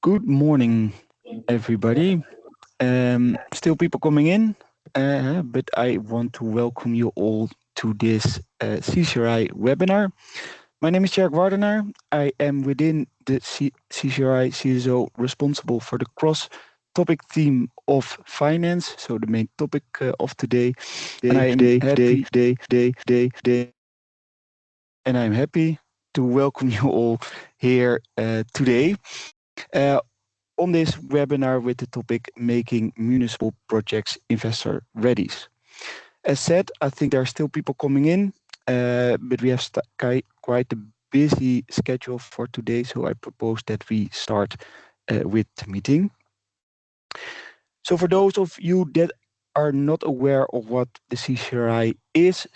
Good morning, everybody. Still people coming in, but I want to welcome you all to this CCRI webinar. My name is Jack Wardenaar. I am within the CCRI CSO responsible for the cross-topic theme of finance, so the main topic of today. And I'm happy to welcome you all here today. On this webinar with the topic Making Municipal Projects Investor Ready. As said, I think there are still people coming in, but we have quite a busy schedule for today, so I propose that we start with the meeting. So for those of you that are not aware of what the CCRI is,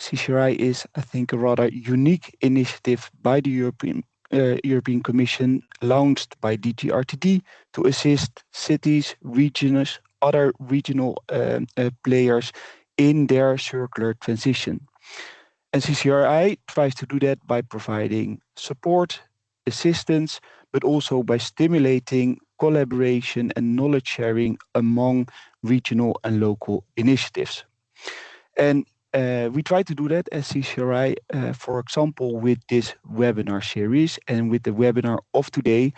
I think, a rather unique initiative by the European Commission launched by DGRTD to assist cities, regions, other regional players in their circular transition. And CCRI tries to do that by providing support, assistance, but also by stimulating collaboration and knowledge sharing among regional and local initiatives. And we try to do that as CCRI, for example, with this webinar series. And with the webinar of today,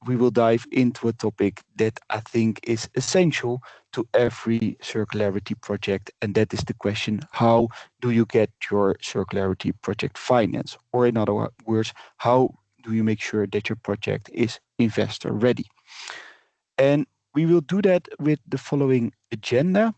we will dive into a topic that I think is essential to every circularity project. And that is the question, how do you get your circularity project financed? Or in other words, how do you make sure that your project is investor ready? And we will do that with the following agenda.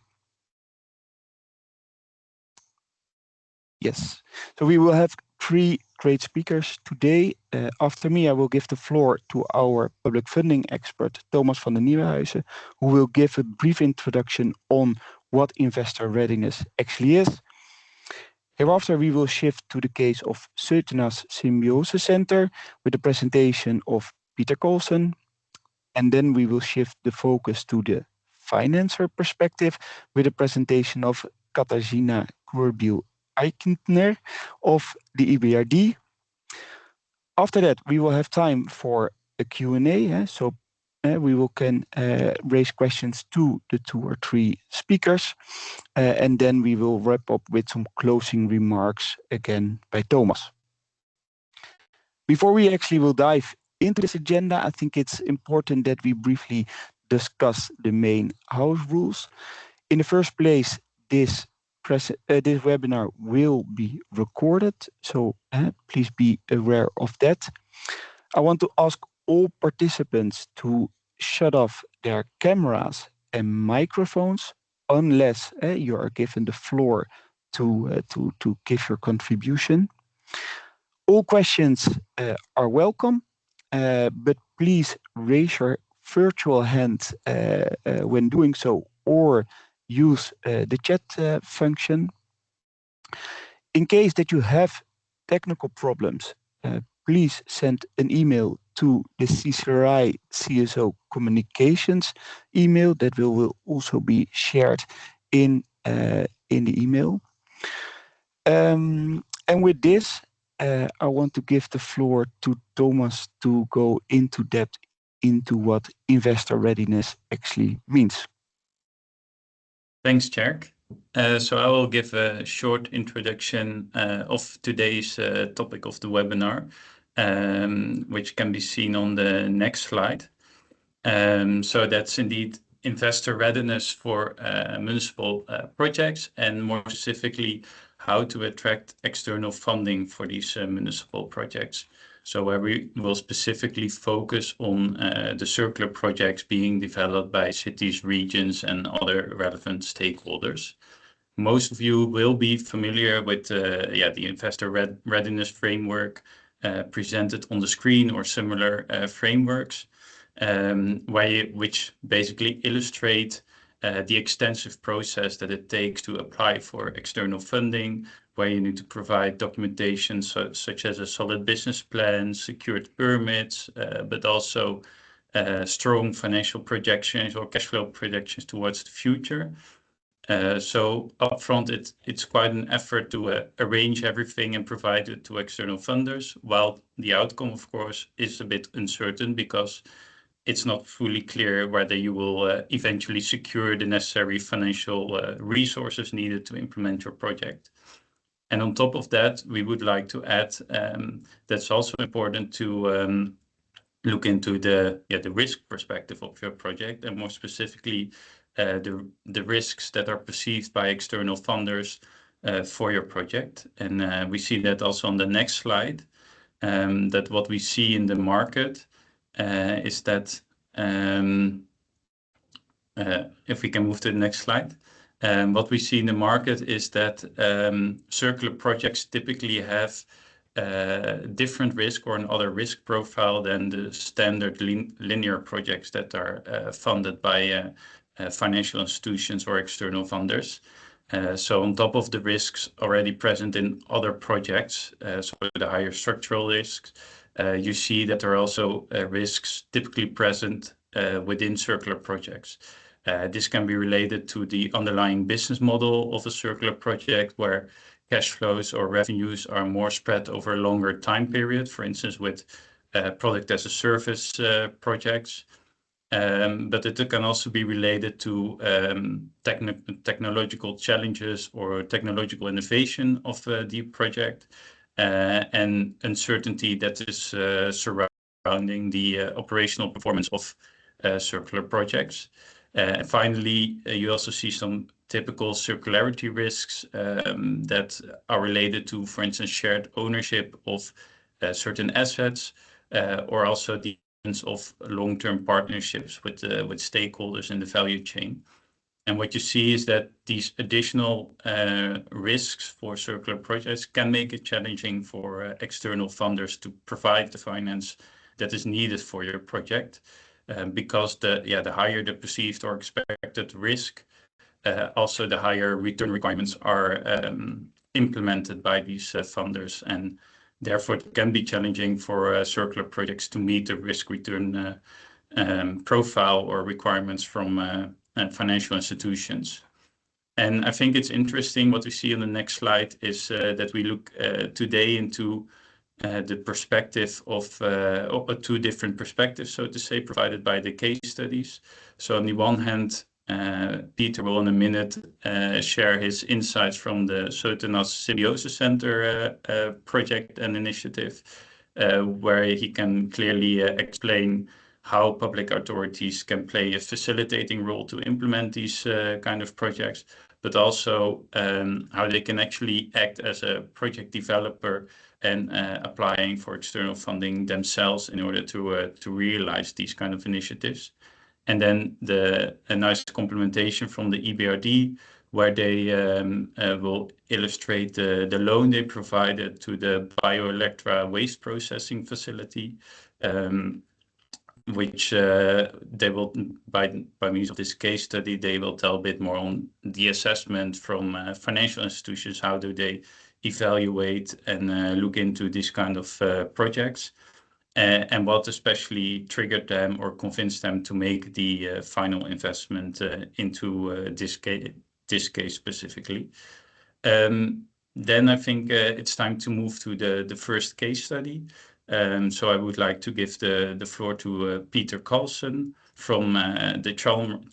Yes, so we will have three great speakers today. After me, I will give the floor to our public funding expert, Thomas van den Nieuwenhuizen, who will give a brief introduction on what investor readiness actually is. Hereafter, we will shift to the case of Seutena's Symbiosis Center with a presentation of Peter Colson. And then we will shift the focus to the financer perspective with a presentation of Katarzyna Kurbiel-Eichner of the EBRD. After that, we will have time for a Q&A. So we can raise questions to the 2 or 3 speakers. And then we will wrap up with some closing remarks again by Thomas. Before we actually will dive into this agenda, I think it's important that we briefly discuss the main house rules. In the first place, this webinar will be recorded, so please be aware of that. I want to ask all participants to shut off their cameras and microphones unless you are given the floor to give your contribution. All questions are welcome, but please raise your virtual hand when doing so, or use the chat function. In case that you have technical problems, please send an email to the CCRI CSO communications email that will also be shared in the email. And with this, I want to give the floor to Thomas to go into depth into what investor readiness actually means. Thanks, Jack. So I will give a short introduction of today's topic of the webinar, which can be seen on the next slide. So that's indeed investor readiness for municipal projects, and more specifically, how to attract external funding for these municipal projects. So where we will specifically focus on the circular projects being developed by cities, regions, and other relevant stakeholders. Most of you will be familiar with the investor readiness framework presented on the screen, or similar frameworks, which basically illustrate the extensive process that it takes to apply for external funding, where you need to provide documentation such as a solid business plan, secured permits, but also strong financial projections or cash flow projections towards the future. So upfront, it's quite an effort to arrange everything and provide it to external funders, while the outcome, of course, is a bit uncertain, because it's not fully clear whether you will eventually secure the necessary financial resources needed to implement your project. And on top of that, we would like to add that's also important to look into the risk perspective of your project, and more specifically the risks that are perceived by external funders for your project. And we see that also on the next slide, that what we see in the market is that if we can move to the next slide. What we see in the market is that circular projects typically have different risk or another risk profile than the standard linear projects that are funded by financial institutions or external funders. So on top of the risks already present in other projects, so the higher structural risks, you see that there are also risks typically present within circular projects. This can be related to the underlying business model of a circular project, where cash flows or revenues are more spread over a longer time period, for instance, with product as a service projects. But it can also be related to technological challenges or technological innovation of the project, and uncertainty that is surrounding the operational performance of circular projects. Finally, you also see some typical circularity risks that are related to, for instance, shared ownership of certain assets, or also the of long-term partnerships with stakeholders in the value chain. And what you see is that these additional risks for circular projects can make it challenging for external funders to provide the finance that is needed for your project, because the higher the perceived or expected risk, also the higher return requirements are implemented by these funders, and therefore it can be challenging for circular projects to meet the risk return profile or requirements from financial institutions. And I think it's interesting what we see on the next slide is that we look today into the perspective of two different perspectives, so to say, provided by the case studies. So on the one hand, Peter will in a minute share his insights from the Sotenas Symbiosis Center project and initiative, where he can clearly explain how public authorities can play a facilitating role to implement these kind of projects, but also how they can actually act as a project developer and applying for external funding themselves in order to realize these kind of initiatives. And then a nice complementation from the EBRD, where they will illustrate the loan they provided to the Bioelectra waste processing facility, which they will, by means of this case study, they will tell a bit more on the assessment from financial institutions. How do they evaluate and look into this kind of projects, and what especially triggered them or convinced them to make the final investment into this case specifically. Then I think it's time to move to the first case study. So I would like to give the floor to Peter Carlson from the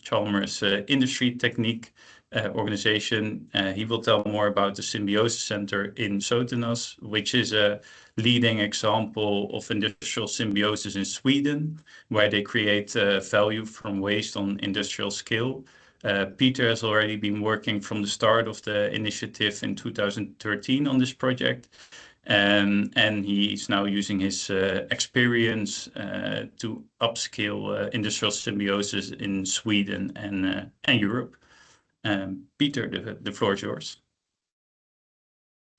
Chalmers Industry Technique organization. He will tell more about the Symbiosis Center in Sotenas, which is a leading example of industrial symbiosis in Sweden, where they create value from waste on industrial scale. Peter has already been working from the start of the initiative in 2013 on this project, and he's now using his experience to upscale industrial symbiosis in Sweden and Europe. Peter, the floor is yours.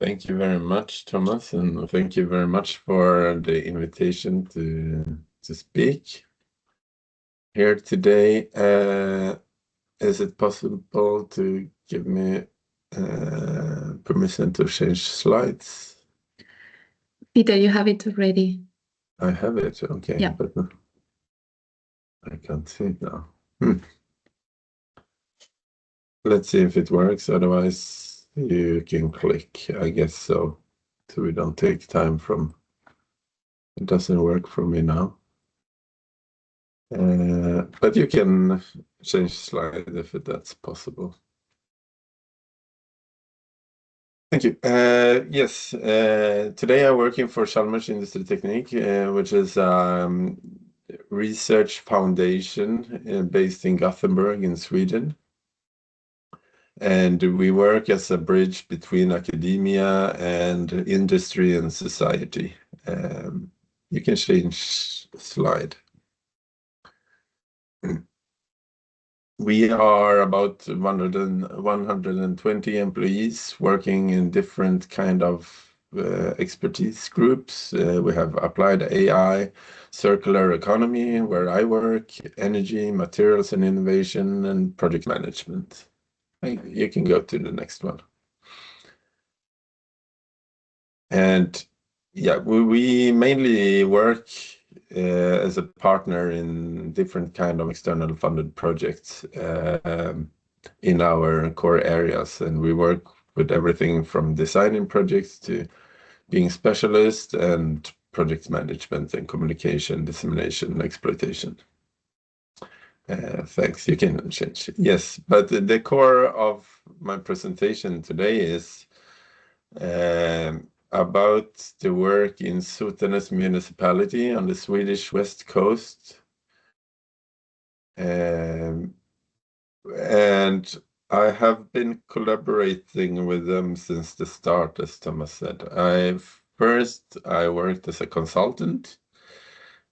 Thank you very much, Thomas, and thank you very much for the invitation to speak here today. Is it possible to give me permission to change slides? Peter, you have it already. I have it, okay. Yeah. But I can't see it now. Let's see if it works, otherwise you can click, I guess so we don't take time from... It doesn't work for me now. But you can change slide if that's possible. Thank you. Yes, today I'm working for Chalmers Industriteknik, which is research foundation based in Gothenburg in Sweden. And we work as a bridge between academia and industry and society. You can change slide. We are about 120 employees working in different kind of expertise groups. We have applied AI, circular economy, where I work, energy, materials and innovation, and project management. You can go to the next one. And yeah, we mainly work as a partner in different kind of external funded projects in our core areas, and we work with everything from designing projects to being specialist and project management and communication, dissemination, and exploitation. Thanks. You can change. Yes, but the core of my presentation today is about the work in Sotenäs municipality on the Swedish west coast. And I have been collaborating with them since the start, as Thomas said. First, I worked as a consultant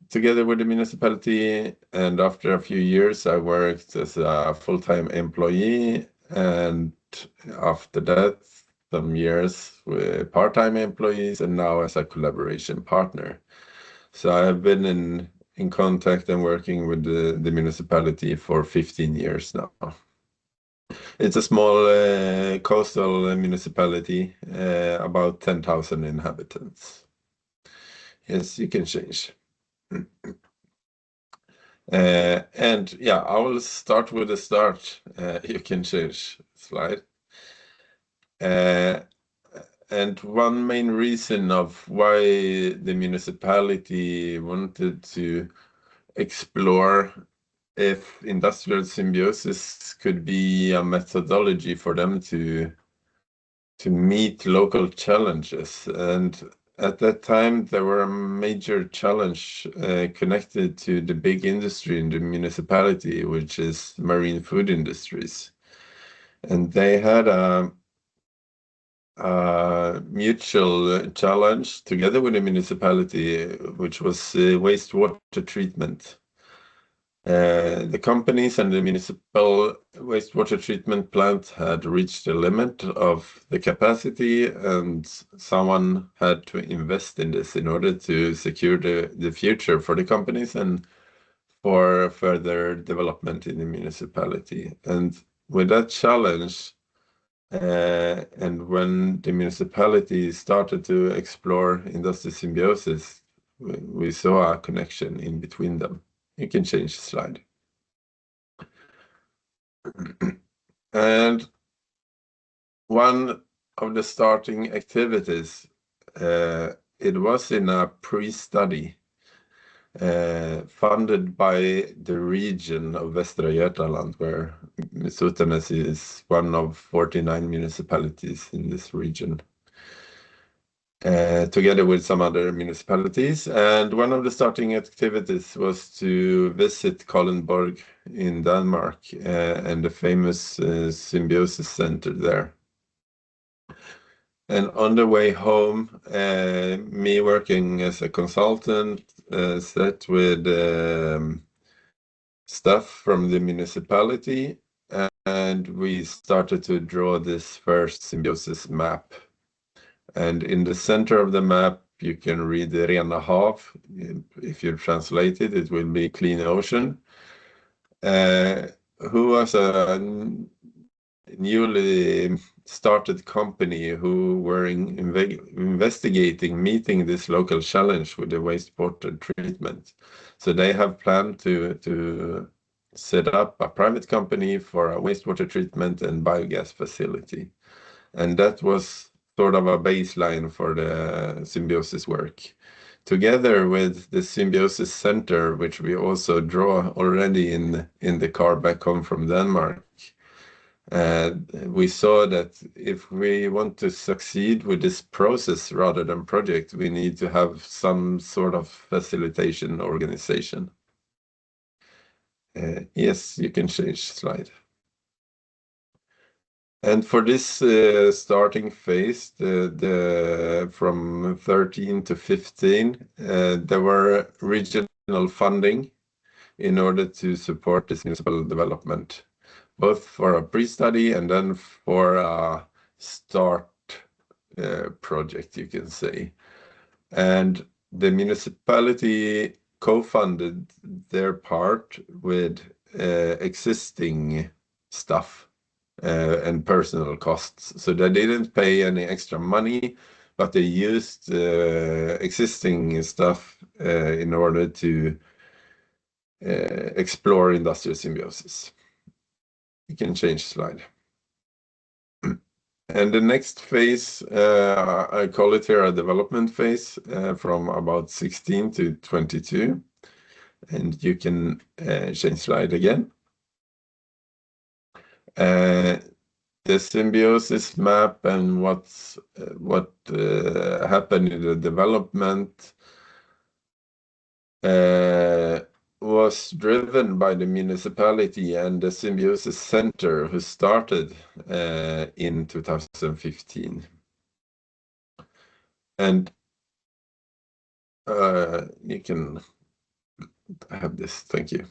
together with the municipality, and after a few years, I worked as a full-time employee, and after that, some years with part-time employees, and now as a collaboration partner. So I've been in contact and working with the municipality for 15 years now. It's a small coastal municipality, about 10,000 inhabitants. Yes, you can change. And yeah, I will start with the start. You can change slide. And one main reason of why the municipality wanted to explore if industrial symbiosis could be a methodology for them to meet local challenges. And at that time, there were a major challenge connected to the big industry in the municipality, which is marine food industries. And they had a mutual challenge together with the municipality, which was wastewater treatment. The companies and the municipal wastewater treatment plant had reached the limit of the capacity, and someone had to invest in this in order to secure the future for the companies and for further development in the municipality. And with that challenge, and when the municipality started to explore industrial symbiosis, we saw a connection in between them. You can change the slide. And one of the starting activities, it was in a pre-study funded by the region of Västra Götaland, where Sotenäs is one of 49 municipalities in this region, together with some other municipalities. And one of the starting activities was to visit Kalundborg in Denmark and the famous Symbiosis Center there. And on the way home, me working as a consultant, sat with staff from the municipality, and we started to draw this first symbiosis map. And in the center of the map, you can read the Rena Hav. If you translate it, it will be clean ocean. Who was a newly started company who were investigating meeting this local challenge with the wastewater treatment. So they have planned to set up a private company for a wastewater treatment and biogas facility. And that was sort of a baseline for the symbiosis work. Together with the Symbiosis Center, which we also draw already in the car back home from Denmark, we saw that if we want to succeed with this process rather than project, we need to have some sort of facilitation organization. Yes, you can change slide. And for this starting phase, from 13 to 15, there were regional funding in order to support this municipal development, both for a pre-study and then for a start project, you can say. And the municipality co-funded their part with existing stuff and personal costs. So they didn't pay any extra money, but they used existing stuff in order to explore industrial symbiosis. You can change slide. And the next phase, I call it here a development phase from about 16 to 22. And you can change slide again. The symbiosis map and what happened in the development was driven by the municipality and the Symbiosis Center, who started in 2015. And you can have this, thank you.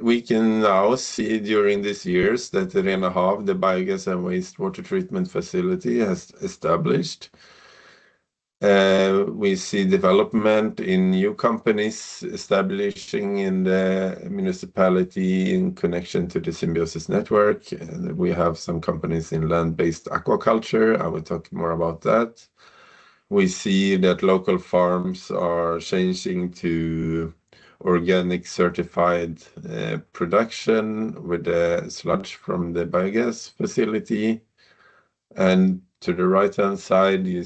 We can now see during these years that the Rena Hav, the biogas and wastewater treatment facility, has established. We see development in new companies establishing in the municipality in connection to the symbiosis network. We have some companies in land-based aquaculture. I will talk more about that. We see that local farms are changing to organic certified production with the sludge from the biogas facility. And to the right-hand side, you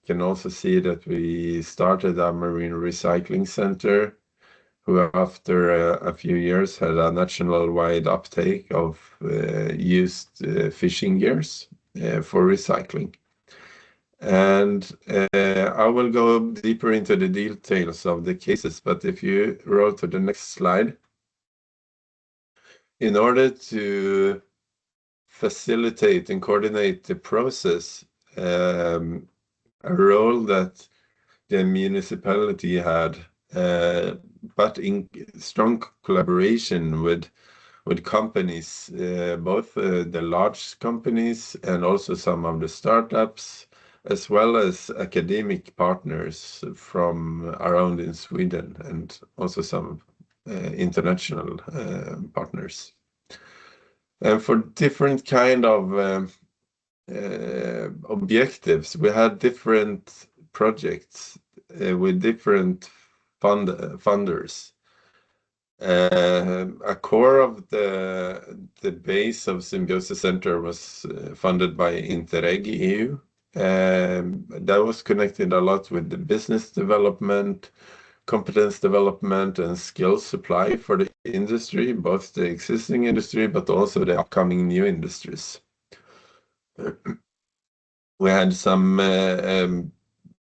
can also see that we started a marine recycling center, who after a few years had a national-wide uptake of used fishing gears for recycling. And I will go deeper into the details of the cases, but if you roll to the next slide. In order to facilitate and coordinate the process, a role that the municipality had, but in strong collaboration with companies, both the large companies and also some of the startups, as well as academic partners from around in Sweden and also some international partners. And for different kind of objectives, we had different projects with different funders. A core of the base of Symbiosis Center was funded by Interreg EU. That was connected a lot with the business development, competence development, and skills supply for the industry, both the existing industry, but also the upcoming new industries. We had some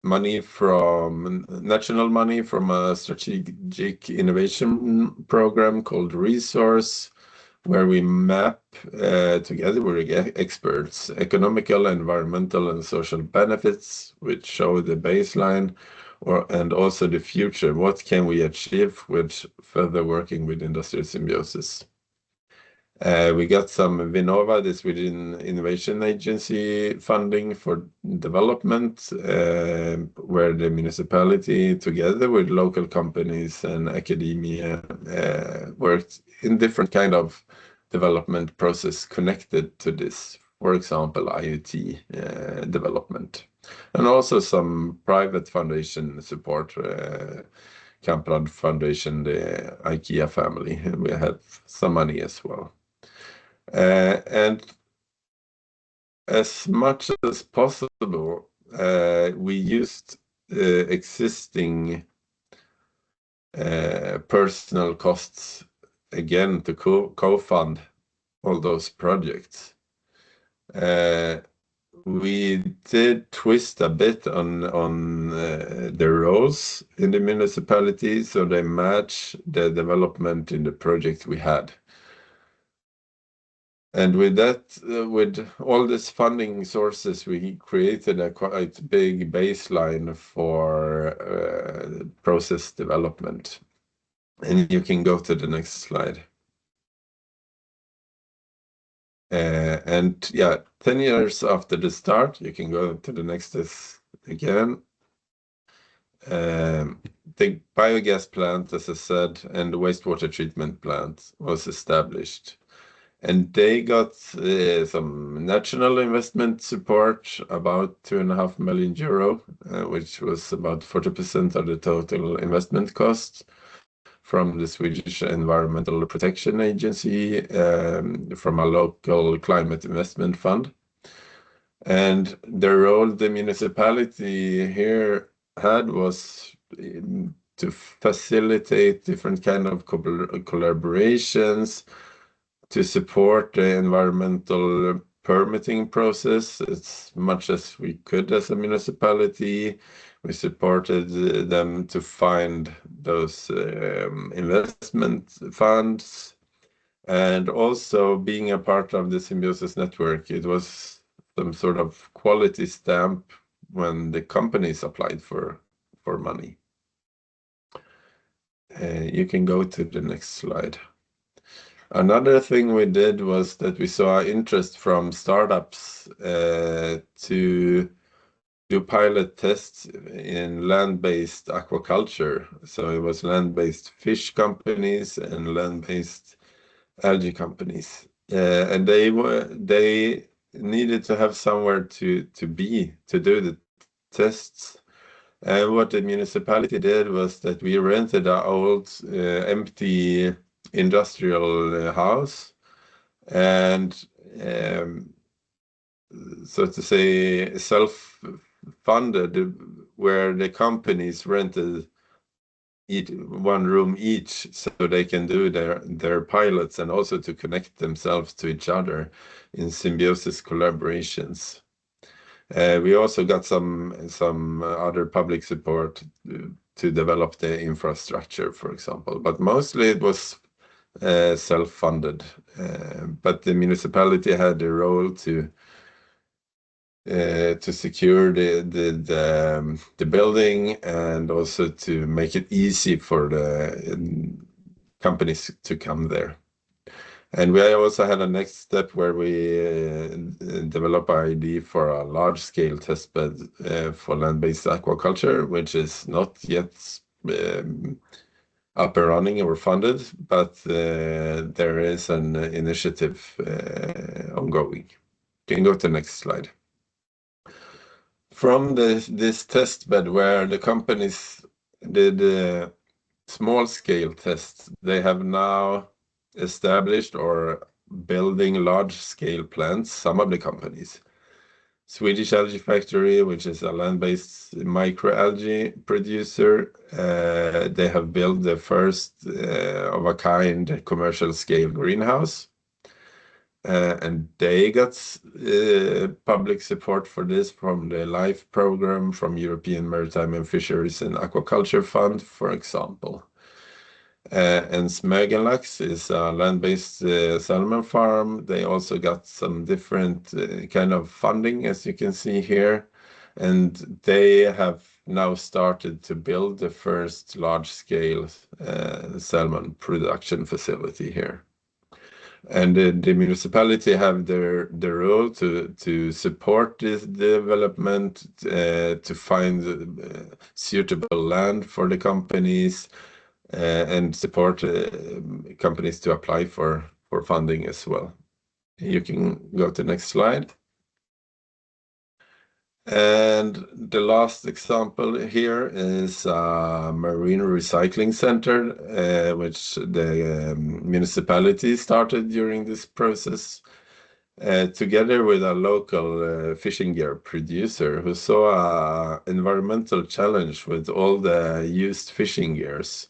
money from national money from a strategic innovation program called Resource, where we map together with experts economical, environmental, and social benefits, which show the baseline and also the future. What can we achieve with further working with industrial symbiosis? We got some Vinnova, the Sweden Innovation Agency, funding for development, where the municipality, together with local companies and academia, worked in different kind of development process connected to this, for example, IoT development. And also some private foundation support, Kamprad Foundation, the IKEA family, we had some money as well. And as much as possible, we used existing personal costs again to co-fund all those projects. We did twist a bit on the roles in the municipality so they match the development in the project we had. And with that, with all these funding sources, we created a quite big baseline for process development. And you can go to the next slide. And yeah, 10 years after the start, you can go to the next again. The biogas plant, as I said, and the wastewater treatment plant was established. And they got some national investment support, about 2.5 million euro, which was about 40% of the total investment cost from the Swedish Environmental Protection Agency, from a local climate investment fund. And the role the municipality here had was to facilitate different kind of collaborations, to support the environmental permitting process as much as we could as a municipality. We supported them to find those investment funds, and also being a part of the Symbiosis network. It was some sort of quality stamp when the companies applied for money. You can go to the next slide. Another thing we did was that we saw interest from startups to do pilot tests in land-based aquaculture. So it was land-based fish companies and land-based algae companies, and they needed to have somewhere to do the tests. And what the municipality did was that we rented an old empty industrial house, and so to say self-funded, where the companies rented one room each so they can do their pilots and also to connect themselves to each other in symbiosis collaborations. We also got some other public support to develop the infrastructure, for example, but mostly it was self-funded. But the municipality had the role to secure the building and also to make it easy for the companies to come there. And we also had a next step where we develop an idea for a large-scale testbed for land-based aquaculture, which is not yet up and running or funded, but there is an initiative ongoing. You can go to the next slide. From this test bed where the companies did small-scale tests, they have now established or building large-scale plants, some of the companies. Swedish Algae Factory, which is a land-based microalgae producer, they have built the first of a kind commercial-scale greenhouse. And they got public support for this from the LIFE program, from European Maritime and Fisheries and Aquaculture Fund, for example. And Smögenlax is a land-based salmon farm. They also got some different kind of funding, as you can see here. And they have now started to build the first large-scale salmon production facility here. And the municipality have their role to support this development, to find suitable land for the companies, and support companies to apply for funding as well. You can go to the next slide. And the last example here is a marine recycling center, which the municipality started during this process, together with a local fishing gear producer who saw an environmental challenge with all the used fishing gears,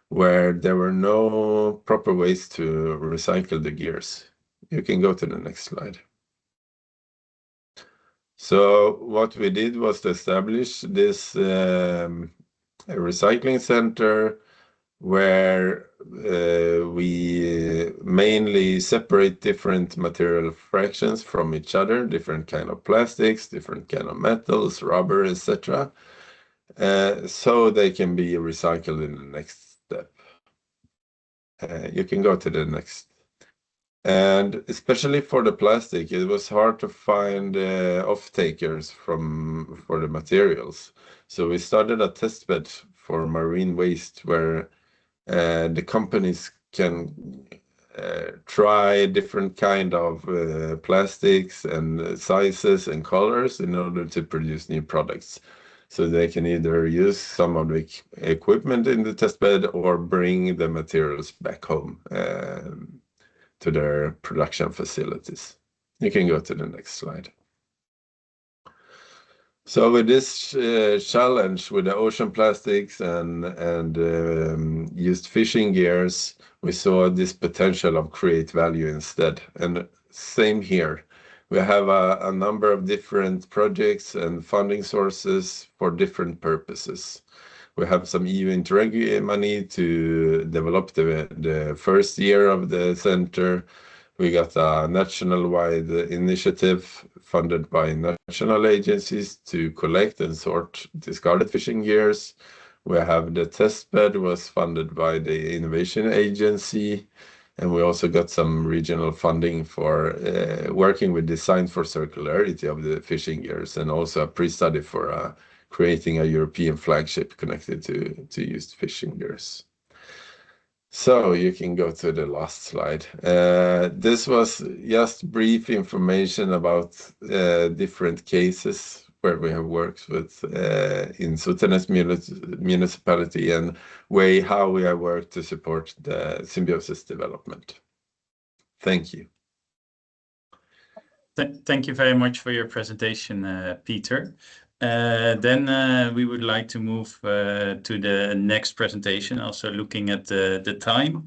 where there were no proper ways to recycle the gears. You can go to the next slide. So what we did was to establish this recycling center where we mainly separate different material fractions from each other, different kind of plastics, different kind of metals, rubber, etc., so they can be recycled in the next step. You can go to the next. And especially for the plastic, it was hard to find off-takers for the materials. So we started a test bed for marine waste where the companies can try different kind of plastics and sizes and colors in order to produce new products. So they can either use some of the equipment in the test bed or bring the materials back home to their production facilities. You can go to the next slide. So with this challenge with the ocean plastics and used fishing gears, we saw this potential of create value instead. And same here. We have a number of different projects and funding sources for different purposes. We have some EU Interreg money to develop the first year of the center. We got a national-wide initiative funded by national agencies to collect and sort discarded fishing gears. We have the test bed was funded by the Innovation Agency, and we also got some regional funding for working with design for circularity of the fishing gears, and also a pre-study for creating a European flagship connected to used fishing gears. So you can go to the last slide. This was just brief information about different cases where we have worked with in Sotenäs municipality and how we have worked to support the symbiosis development. Thank you. Thank you very much for your presentation, Peter. Then we would like to move to the next presentation, also looking at the time.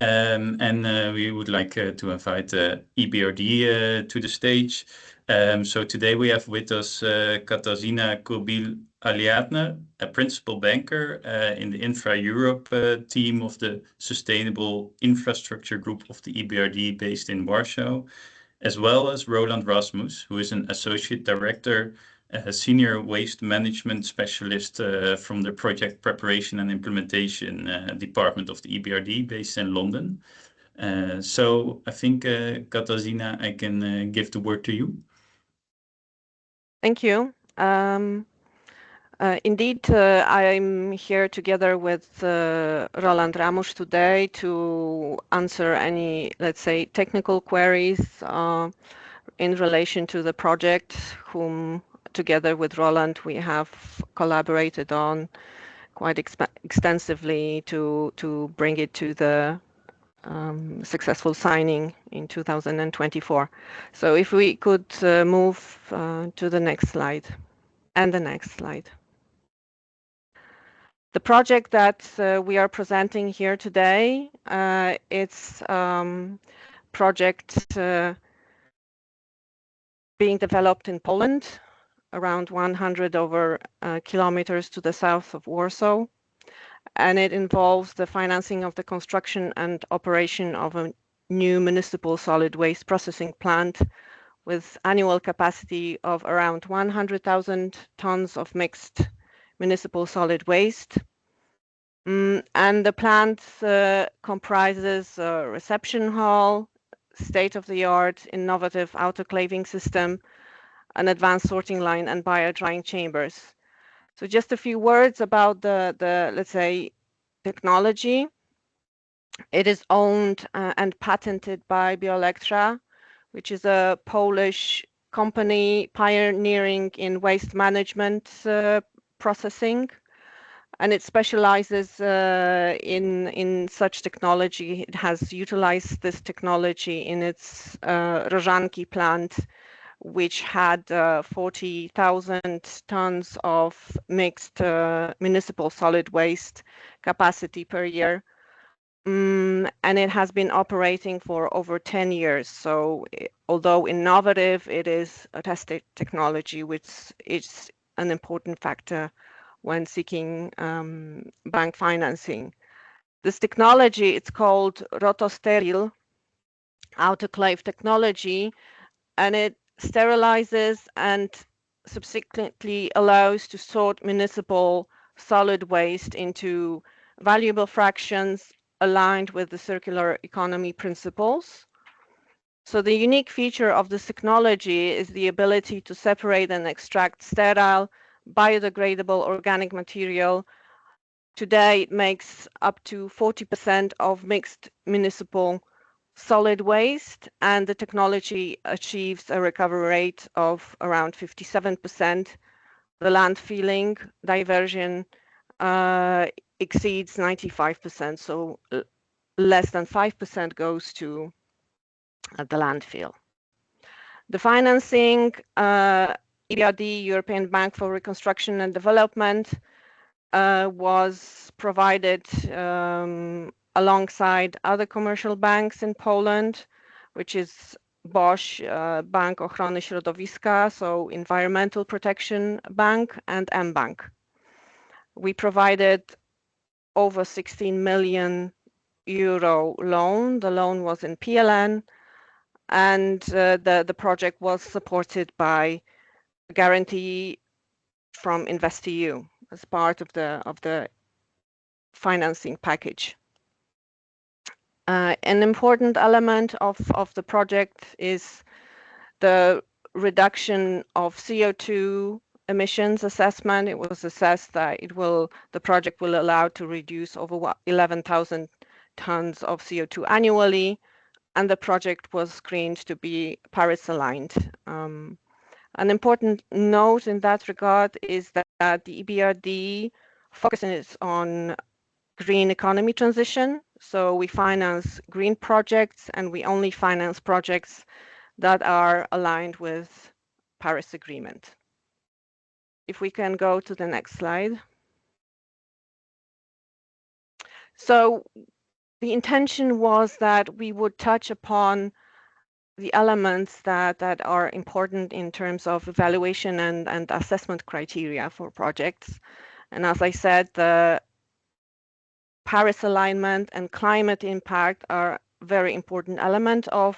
And we would like to invite EBRD to the stage. So today we have with us Katarzyna Kubil-Aliadne, a principal banker in the Infra Europe team of the Sustainable Infrastructure Group of the EBRD based in Warsaw, as well as Roland Rasmus, who is an associate director, a senior waste management specialist from the project preparation and implementation department of the EBRD based in London. So I think, Katarzyna, I can give the word to you. Thank you. Indeed, I'm here together with Roland Ramusz today to answer any, let's say, technical queries in relation to the project, whom together with Roland we have collaborated on quite extensively to bring it to the successful signing in 2024. So if we could move to the next slide and the next slide. The project that we are presenting here today, it's project being developed in Poland, around 100 over kilometers to the south of Warsaw. And it involves the financing of the construction and operation of a new municipal solid waste processing plant with annual capacity of around 100,000 tons of mixed municipal solid waste. And the plant comprises a reception hall, state-of-the-art innovative autoclaving system, an advanced sorting line, and bio-drying chambers. So just a few words about the let's say, technology. It is owned and patented by Biolectra, which is a Polish company pioneering in waste management processing, and it specializes in such technology. It has utilized this technology in its Rożanki plant, which had 40,000 tons of mixed municipal solid waste capacity per year. And it has been operating for over 10 years. So although innovative, it is a tested technology, which is an important factor when seeking bank financing. This technology, it's called rotosteril autoclave technology, and it sterilizes and subsequently allows to sort municipal solid waste into valuable fractions aligned with the circular economy principles. So the unique feature of this technology is the ability to separate and extract sterile, biodegradable organic material. Today, it makes up to 40% of mixed municipal solid waste, and the technology achieves a recovery rate of around 57%. The landfilling diversion exceeds 95%, so less than 5% goes to the landfill. The financing, EBRD, European Bank for Reconstruction and Development, was provided alongside other commercial banks in Poland, which is Bosch, Bank Ochrony Środowiska, so Environmental Protection Bank, and mBank. We provided over 16 million euro loan. The loan was in PLN, and the project was supported by a guarantee from InvestEU as part of the financing package. An important element of the project is the reduction of CO2 emissions assessment. It was assessed that the project will allow to reduce over 11,000 tons of CO2 annually, and the project was screened to be Paris aligned. An important note in that regard is that the EBRD focuses on green economy transition. So we finance green projects, and we only finance projects that are aligned with Paris Agreement. If we can go to the next slide. So the intention was that we would touch upon the elements that are important in terms of evaluation and assessment criteria for projects. And as I said, the Paris alignment and climate impact are very important element of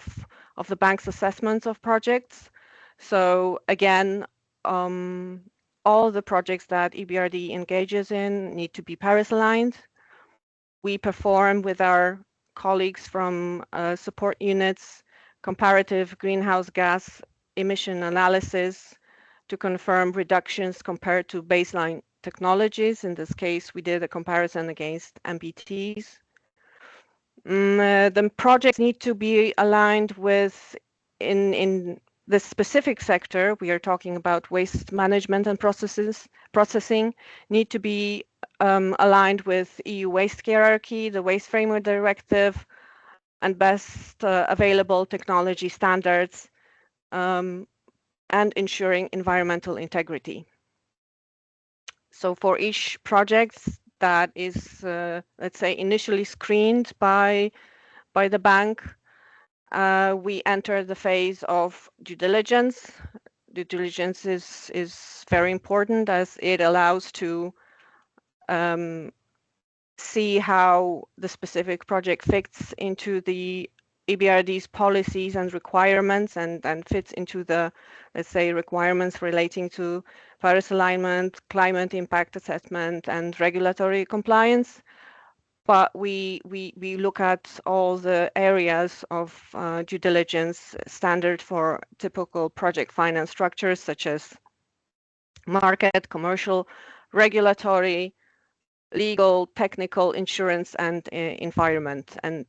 the bank's assessments of projects. So again, all the projects that EBRD engages in need to be Paris aligned. We perform with our colleagues from support units comparative greenhouse gas emission analysis to confirm reductions compared to baseline technologies. In this case, we did a comparison against MBTs. The projects need to be aligned with, in the specific sector, we are talking about waste management and processing, need to be aligned with EU waste hierarchy, the Waste Framework Directive, and best available technology standards, and ensuring environmental integrity. So for each project that is, let's say, initially screened by the bank, we enter the phase of due diligence. Due diligence is very important as it allows to see how the specific project fits into the EBRD's policies and requirements and fits into the, let's say, requirements relating to Paris alignment, climate impact assessment, and regulatory compliance. But we look at all the areas of due diligence standard for typical project finance structures, such as market, commercial, regulatory, legal, technical, insurance, and environment. And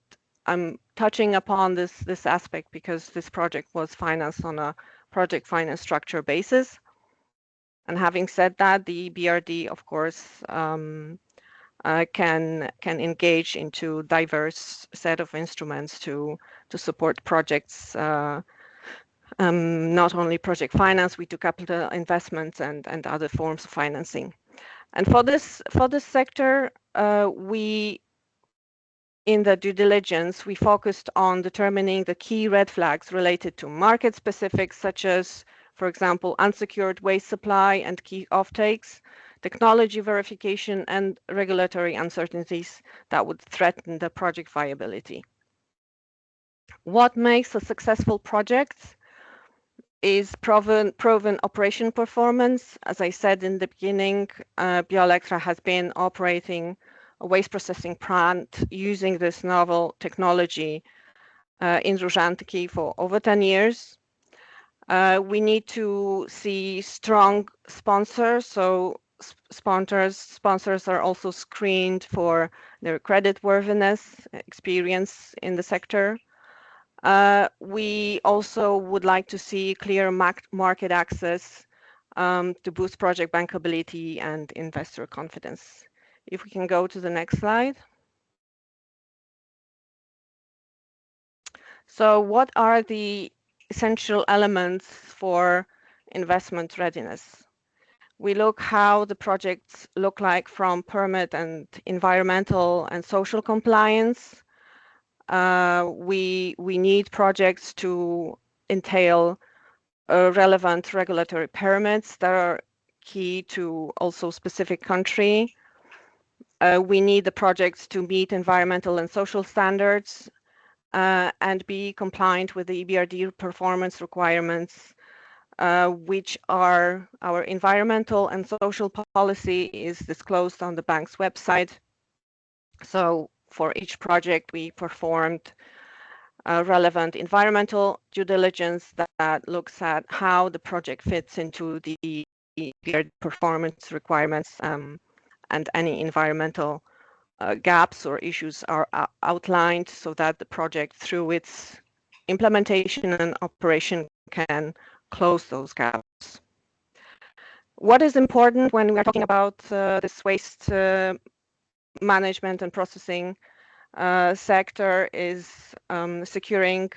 I'm touching upon this aspect because this project was financed on a project finance structure basis. And having said that, the EBRD, of course, can engage into diverse set of instruments to support projects, not only project finance, we do capital investments and other forms of financing. And for this sector, we, in the due diligence, we focused on determining the key red flags related to market specifics, such as, for example, unsecured waste supply and key offtakes, technology verification, and regulatory uncertainties that would threaten the project viability. What makes a successful project is proven operation performance. As I said in the beginning, Bioelectra has been operating a waste processing plant using this novel technology in Różanki for over 10 years. We need to see strong sponsors, so sponsors are also screened for their creditworthiness, experience in the sector. We also would like to see clear market access to boost project bankability and investor confidence. If we can go to the next slide. So what are the essential elements for investment readiness? We look how the projects look like from permit and environmental and social compliance. We need projects to entail relevant regulatory permits that are key to also specific country. We need the projects to meet environmental and social standards and be compliant with the EBRD performance requirements, which are our environmental and social policy is disclosed on the bank's website. So for each project, we performed relevant environmental due diligence that looks at how the project fits into the EBRD performance requirements, and any environmental gaps or issues are outlined so that the project, through its implementation and operation, can close those gaps. What is important when we are talking about this waste management and processing sector is securing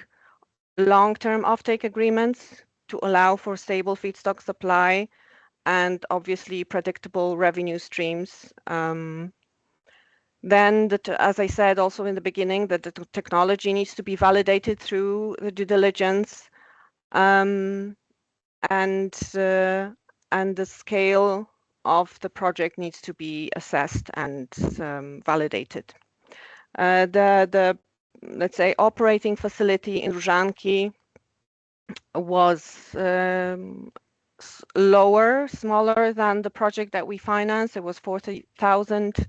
long-term offtake agreements to allow for stable feedstock supply and obviously predictable revenue streams. Then, as I said also in the beginning, that the technology needs to be validated through the due diligence, and the scale of the project needs to be assessed and validated. The let's say operating facility in Różanki was smaller than the project that we financed. It was 40,000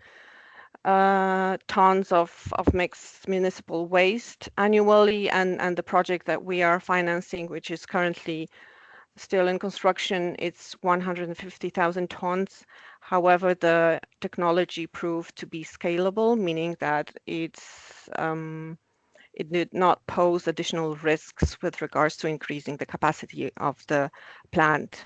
tons of mixed municipal waste annually, and the project that we are financing, which is currently still in construction, it's 150,000 tons. However, the technology proved to be scalable, meaning that it did not pose additional risks with regards to increasing the capacity of the plant.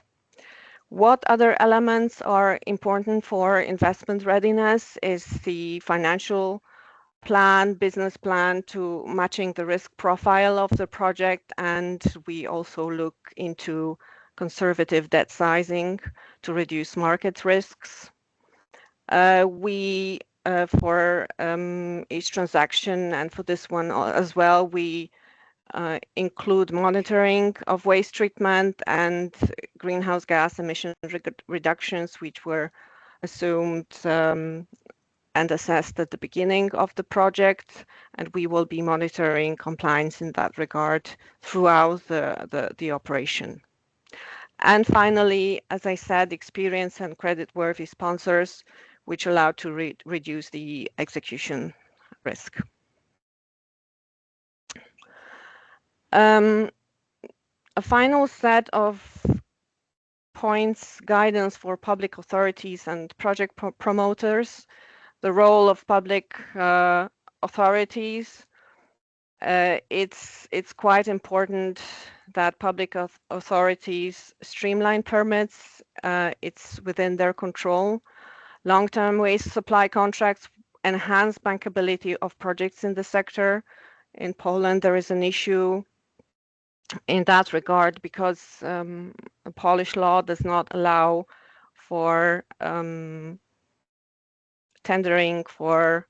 What other elements are important for investment readiness is the financial plan, business plan to matching the risk profile of the project, and we also look into conservative debt sizing to reduce market risks. For each transaction, and for this one as well, we include monitoring of waste treatment and greenhouse gas emission reductions, which were assumed and assessed at the beginning of the project, and we will be monitoring compliance in that regard throughout the operation. And finally, as I said, experience and creditworthy sponsors, which allow to reduce the execution risk. A final set of points, guidance for public authorities and project promoters. The role of public authorities It's quite important that public authorities streamline permits. It's within their control. Long-term waste supply contracts enhance bankability of projects in the sector. In Poland, there is an issue in that regard because Polish law does not allow for tendering for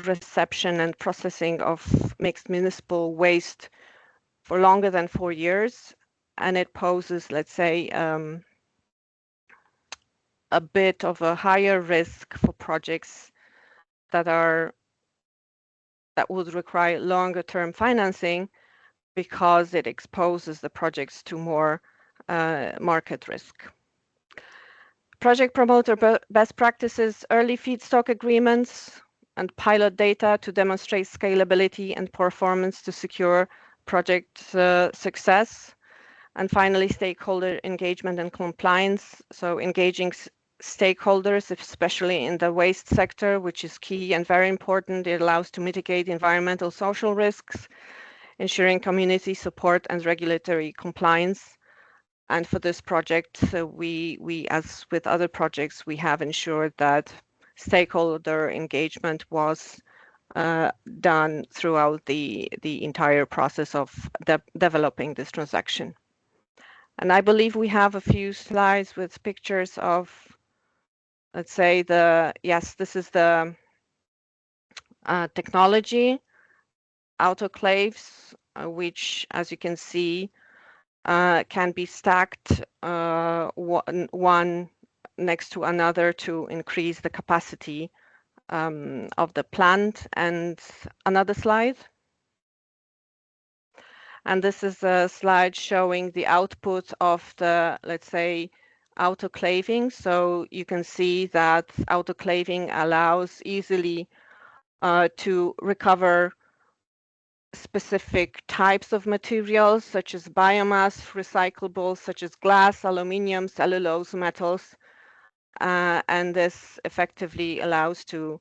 reception and processing of mixed municipal waste for longer than 4 years, and it poses, let's say, a bit of a higher risk for projects that would require longer term financing because it exposes the projects to more market risk. Project promoter best practices, early feedstock agreements, and pilot data to demonstrate scalability and performance to secure project success. And finally, stakeholder engagement and compliance. So engaging stakeholders, especially in the waste sector, which is key and very important. It allows to mitigate environmental social risks, ensuring community support and regulatory compliance. And for this project, we, as with other projects, we have ensured that stakeholder engagement was done throughout the entire process of developing this transaction. And I believe we have a few slides with pictures of, let's say, this is the technology, autoclaves, which, as you can see, can be stacked one next to another to increase the capacity of the plant. And another slide. And this is a slide showing the output of the, let's say, autoclaving. So you can see that autoclaving allows easily to recover specific types of materials, such as biomass, recyclables, such as glass, aluminium, cellulose, metals. And this effectively allows to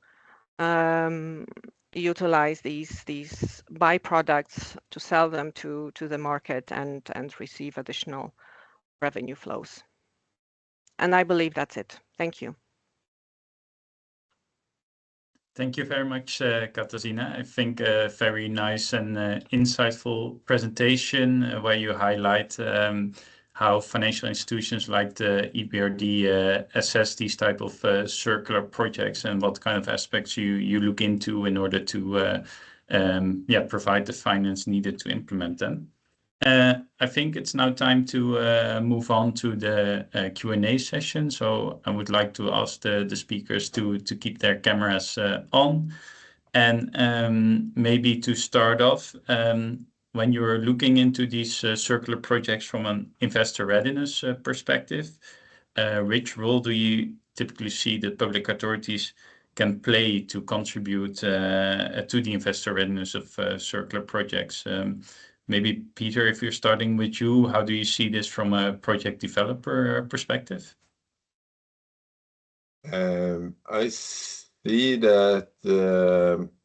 utilize these byproducts to sell them to the market and receive additional revenue flows. And I believe that's it. Thank you. Thank you very much, Katarzyna. I think a very nice and insightful presentation where you highlight how financial institutions like the EBRD assess these type of circular projects and what kind of aspects you look into in order to provide the finance needed to implement them. I think it's now time to move on to the Q&A session. So I would like to ask the speakers to keep their cameras on. And maybe to start off, when you're looking into these circular projects from an investor readiness perspective, which role do you typically see that public authorities can play to contribute to the investor readiness of circular projects? Maybe Peter, if you're starting with you, how do you see this from a project developer perspective? I see that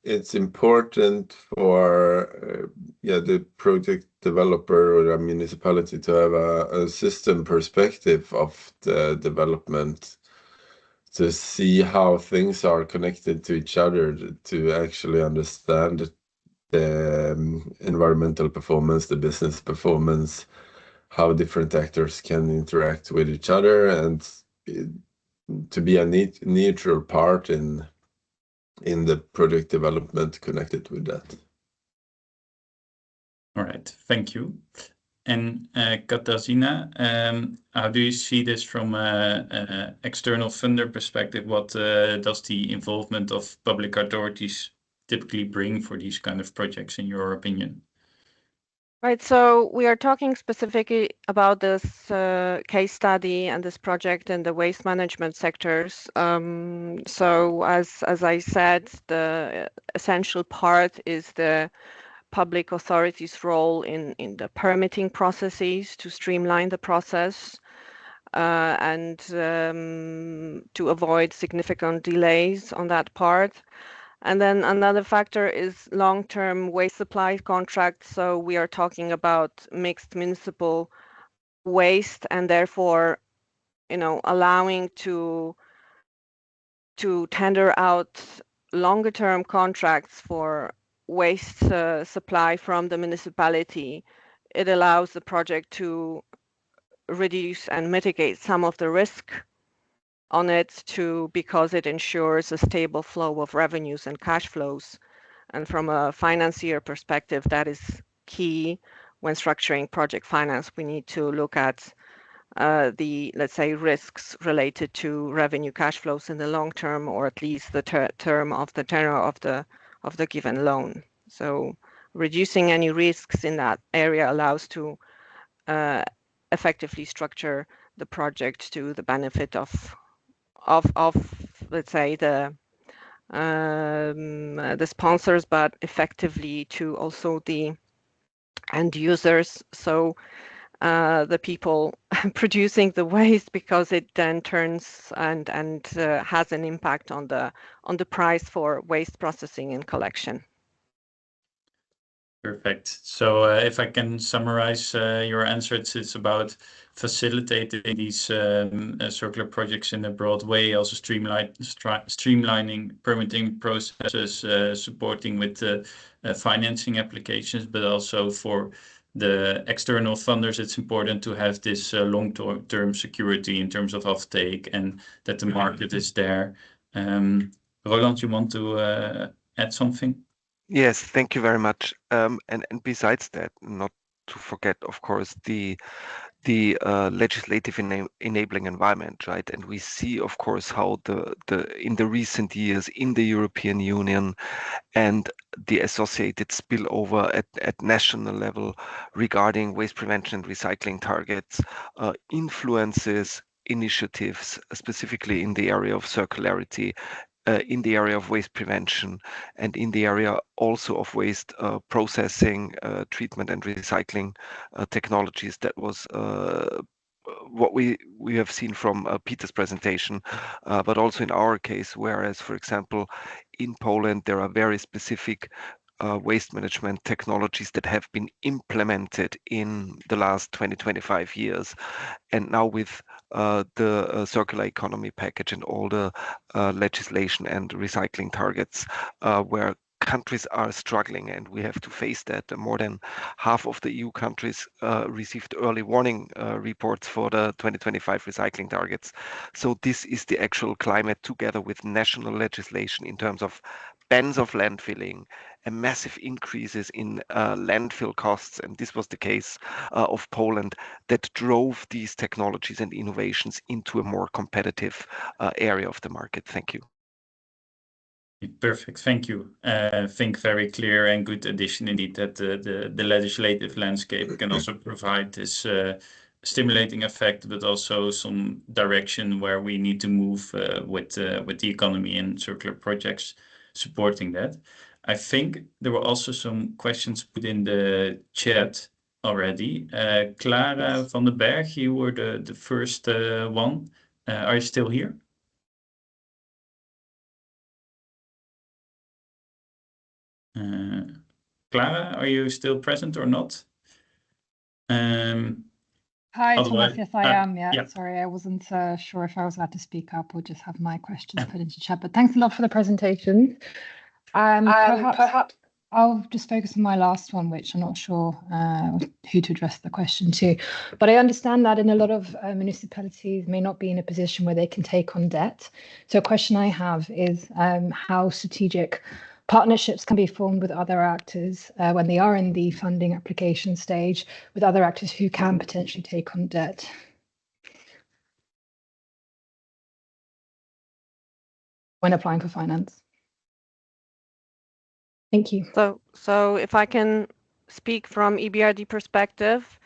it's important for the project developer or a municipality to have a system perspective of the development, to see how things are connected to each other, to actually understand the environmental performance, the business performance, how different actors can interact with each other, and to be a neutral part in the project development connected with that. All right, thank you. And Katarzyna, how do you see this from an external funder perspective? What does the involvement of public authorities typically bring for these kind of projects, in your opinion? Right, so we are talking specifically about this case study and this project in the waste management sectors. So as I said, the essential part is the public authorities' role in the permitting processes to streamline the process and to avoid significant delays on that part. And then another factor is long-term waste supply contracts. So we are talking about mixed municipal waste, and therefore, allowing to tender out longer term contracts for waste supply from the municipality. It allows the project to reduce and mitigate some of the risk on it because it ensures a stable flow of revenues and cash flows. And from a financier perspective, that is key when structuring project finance. We need to look at the, let's say, risks related to revenue cash flows in the long term, or at least the term of the tenor of the given loan. So reducing any risks in that area allows to effectively structure the project to the benefit of let's say the sponsors, but effectively to also the end users. So the people producing the waste, because it then turns and has an impact on the price for waste processing and collection. Perfect. So if I can summarize your answer, it's about facilitating these circular projects in a broad way, also streamlining permitting processes, supporting with financing applications, but also for the external funders, it's important to have this long-term security in terms of offtake and that the market is there. Roland, you want to add something? Yes, thank you very much. And besides that, not to forget, of course, the legislative enabling environment, right? And we see, of course, how in the recent years in the European Union and the associated spillover at national level regarding waste prevention and recycling targets influences initiatives, specifically in the area of circularity, in the area of waste prevention, and in the area also of waste processing, treatment and recycling technologies. That was what we have seen from Peter's presentation, but also in our case, whereas, for example, in Poland, there are very specific waste management technologies that have been implemented in the last 20-25 years. And now with the circular economy package and all the legislation and recycling targets, where countries are struggling, and we have to face that. More than half of the EU countries received early warning reports for the 2025 recycling targets. So this is the actual climate, together with national legislation in terms of bans of landfilling and massive increases in landfill costs. And this was the case of Poland, that drove these technologies and innovations into a more competitive area of the market. Thank you. Perfect, thank you. I think very clear and good addition indeed, that the legislative landscape can also provide this stimulating effect, but also some direction where we need to move with the economy and circular projects supporting that. I think there were also some questions put in the chat already. Clara van den Berg, you were the first one. Are you still here? Clara, are you still present or not? Hi, Thomas. Yes, I am. Yeah. Sorry, I wasn't sure if I was allowed to speak up or just have my questions put into chat. But thanks a lot for the presentation. Perhaps I'll just focus on my last one, which I'm not sure who to address the question to. But I understand that in a lot of municipalities may not be in a position where they can take on debt. So a question I have is how strategic partnerships can be formed with other actors when they are in the funding application stage, with other actors who can potentially take on debt. When applying for finance. Thank you. So if I can speak from EBRD perspective,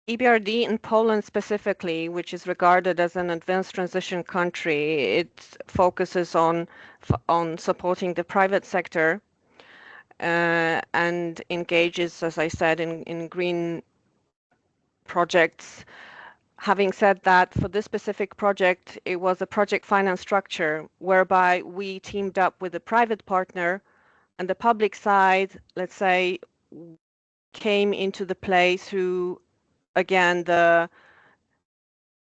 EBRD in Poland specifically, which is regarded as an advanced transition country, it focuses on supporting the private sector and engages, as I said, in green projects Having said that, for this specific project, it was a project finance structure whereby we teamed up with a private partner, and the public side, let's say, came into the play through, again, the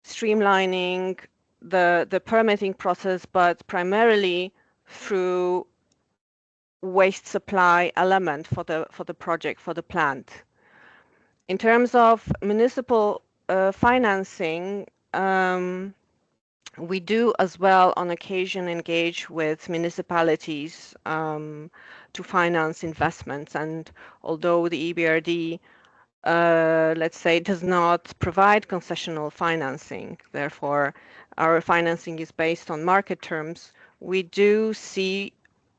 streamlining the permitting process, but primarily through waste supply element for the project, for the plant. In terms of municipal financing, we do as well on occasion engage with municipalities to finance investments. And although the EBRD, let's say, does not provide concessional financing, therefore our financing is based on market terms, we do see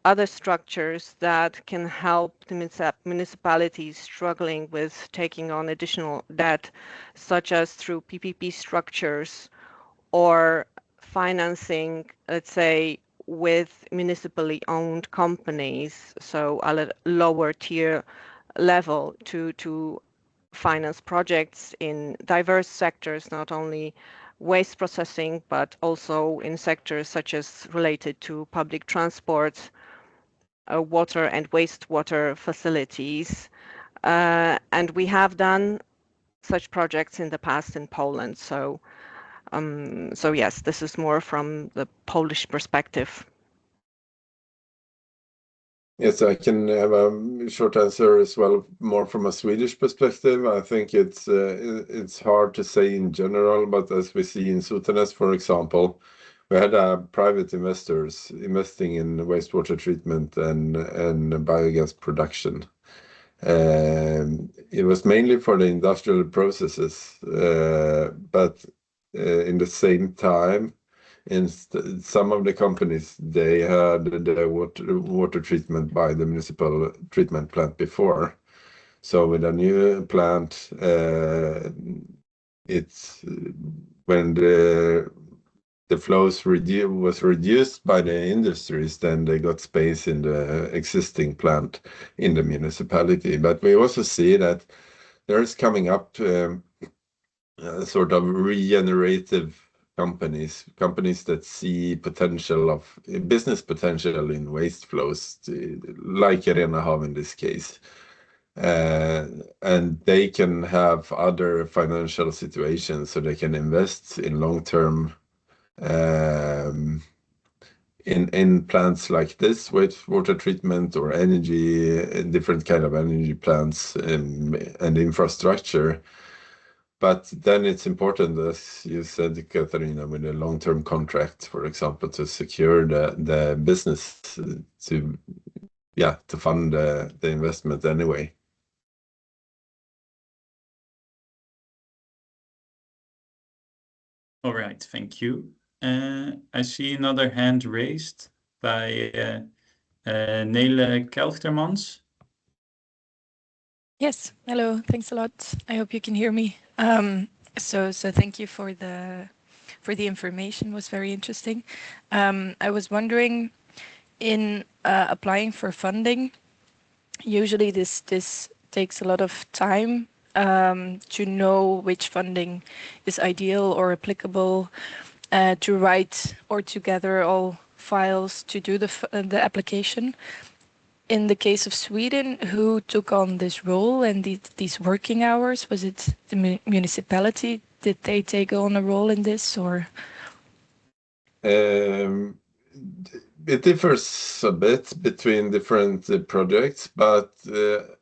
other structures that can help the municipalities struggling with taking on additional debt, such as through PPP structures or financing, let's say, with municipally owned companies, so at a lower tier level to finance projects in diverse sectors, not only waste processing, but also in sectors such as related to public transport, water and wastewater facilities. And we have done such projects in the past in Poland. So yes, this is more from the Polish perspective. Yes, I can have a short answer as well, more from a Swedish perspective. I think it's hard to say in general, but as we see in Sotenäs, for example, we had private investors investing in wastewater treatment and biogas production. It was mainly for the industrial processes, but in the same time, in some of the companies, they had the water treatment by the municipal treatment plant before. So with a new plant, it's when the flows was reduced by the industries, then they got space in the existing plant in the municipality. But we also see that there is coming up sort of regenerative companies that see business potential in waste flows, like Arena Hav in this case. And they can have other financial situations, so they can invest in long-term in plants like this, with water treatment or energy, different kind of energy plants and infrastructure. But then it's important, as you said, Katarina, with a long-term contract, for example, to secure the business to fund the investment anyway. All right, thank you. I see another hand raised by Nele Kelchtermans. Yes, hello, thanks a lot. I hope you can hear me. So thank you for the information. It was very interesting. I was wondering, in applying for funding, usually this takes a lot of time to know which funding is ideal or applicable, to write or to gather all files to do the application. In the case of Sweden, who took on this role and these working hours? Was it the municipality? Did they take on a role in this, or? It differs a bit between different projects, but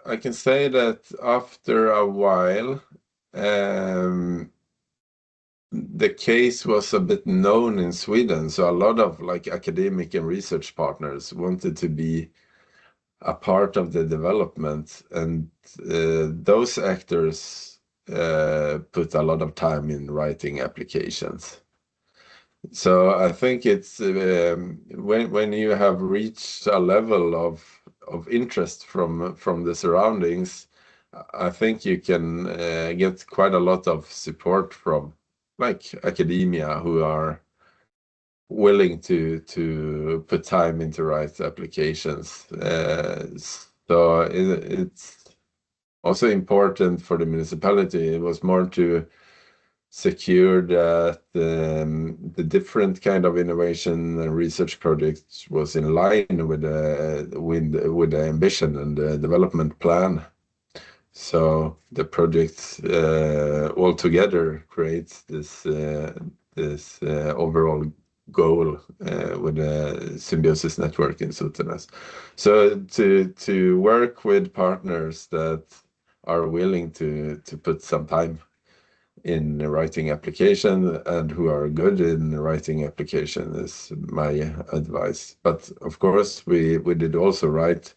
I can say that after a while, the case was a bit known in Sweden, so a lot of academic and research partners wanted to be a part of the development, and those actors put a lot of time in writing applications. So I think it's when you have reached a level of interest from the surroundings, I think you can get quite a lot of support from academia, who are willing to put time into write applications. So it's also important for the municipality. It was more to secure that the different kind of innovation and research projects was in line with the ambition and the development plan. So the projects all together creates this overall goal with the symbiosis network in Sotenäs. So to work with partners that are willing to put some time in writing application and who are good in writing application is my advice. But of course, we did also write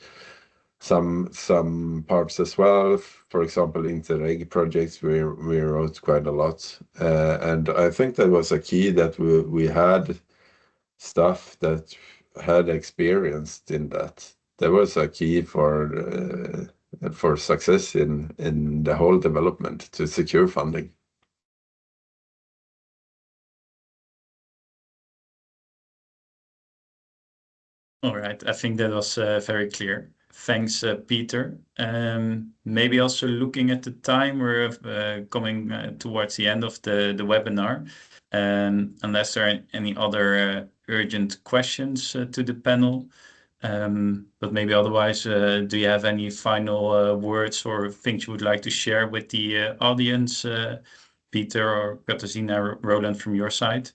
some parts as well. For example, Interreg projects, we wrote quite a lot. And I think that was a key that we had staff that had experienced in that. There was a key for success in the whole development to secure funding. All right, I think that was very clear. Thanks, Peter. Maybe also looking at the time, we're coming towards the end of the webinar. Unless there are any other urgent questions to the panel. But maybe otherwise, do you have any final words or things you would like to share with the audience, Peter or Katarzyna, Roland, from your side?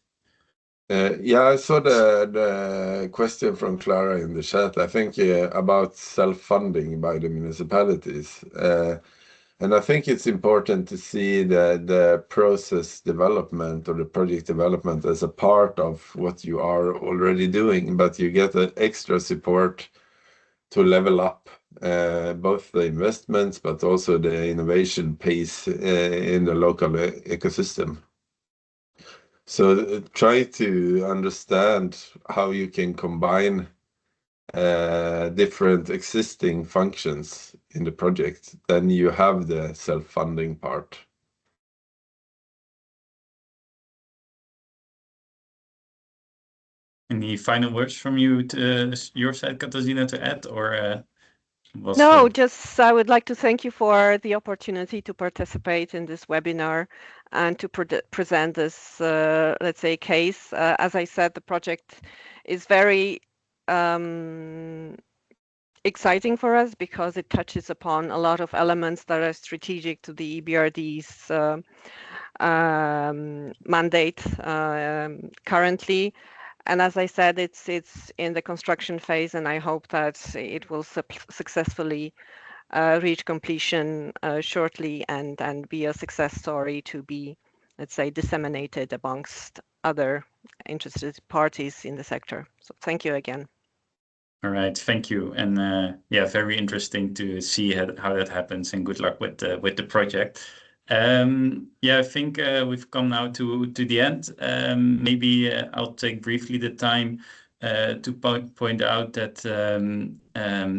Yeah, I saw the question from Clara in the chat, I think about self-funding by the municipalities. And I think it's important to see the process development or the project development as a part of what you are already doing, but you get an extra support to level up both the investments, but also the innovation pace in the local ecosystem. So try to understand how you can combine different existing functions in the project. Then you have the self-funding part. Any final words from you to your side, Katarzyna, to add, or No, just I would like to thank you for the opportunity to participate in this webinar and to present this, let's say, case. As I said, the project is very exciting for us because it touches upon a lot of elements that are strategic to the EBRD's mandate currently. And as I said, it's in the construction phase, and I hope that it will successfully reach completion shortly and be a success story to be, let's say, disseminated amongst other interested parties in the sector. So thank you again. All right, thank you. And yeah, very interesting to see how that happens, and good luck with the project. Yeah, I think we've come now to the end. Maybe I'll take briefly the time to point out that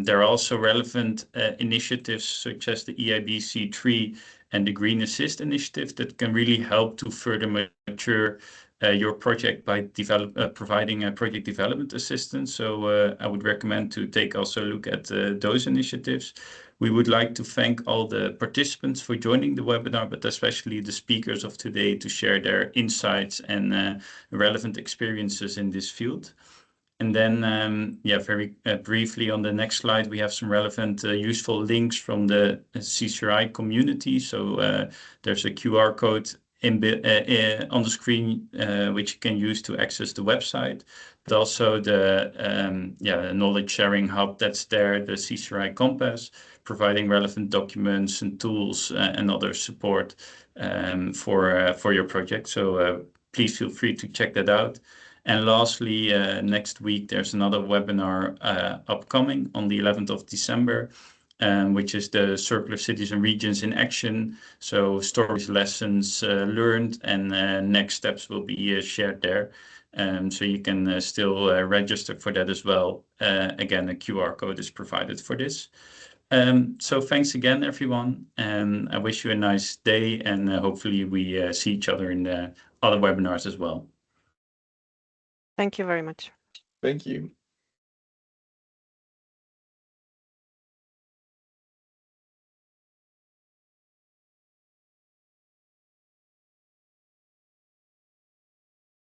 there are also relevant initiatives such as the EIB C3 and the Green Assist initiative that can really help to further mature your project by providing a project development assistance. So I would recommend to take also a look at those initiatives. We would like to thank all the participants for joining the webinar, but especially the speakers of today to share their insights and relevant experiences in this field. And then, yeah, very briefly on the next slide, we have some relevant useful links from the CCRI community. So there's a QR code on the screen, which you can use to access the website, but also the knowledge sharing hub that's there, the CCRI Compass, providing relevant documents and tools and other support for your project. So please feel free to check that out. And lastly, next week, there's another webinar upcoming on the 11th of December, which is the Circular Cities and Regions in Action. So stories, lessons learned, and next steps will be shared there. So you can still register for that as well. Again, a QR code is provided for this. So thanks again, everyone. And I wish you a nice day, and hopefully we see each other in the other webinars as well. Thank you very much. Thank you.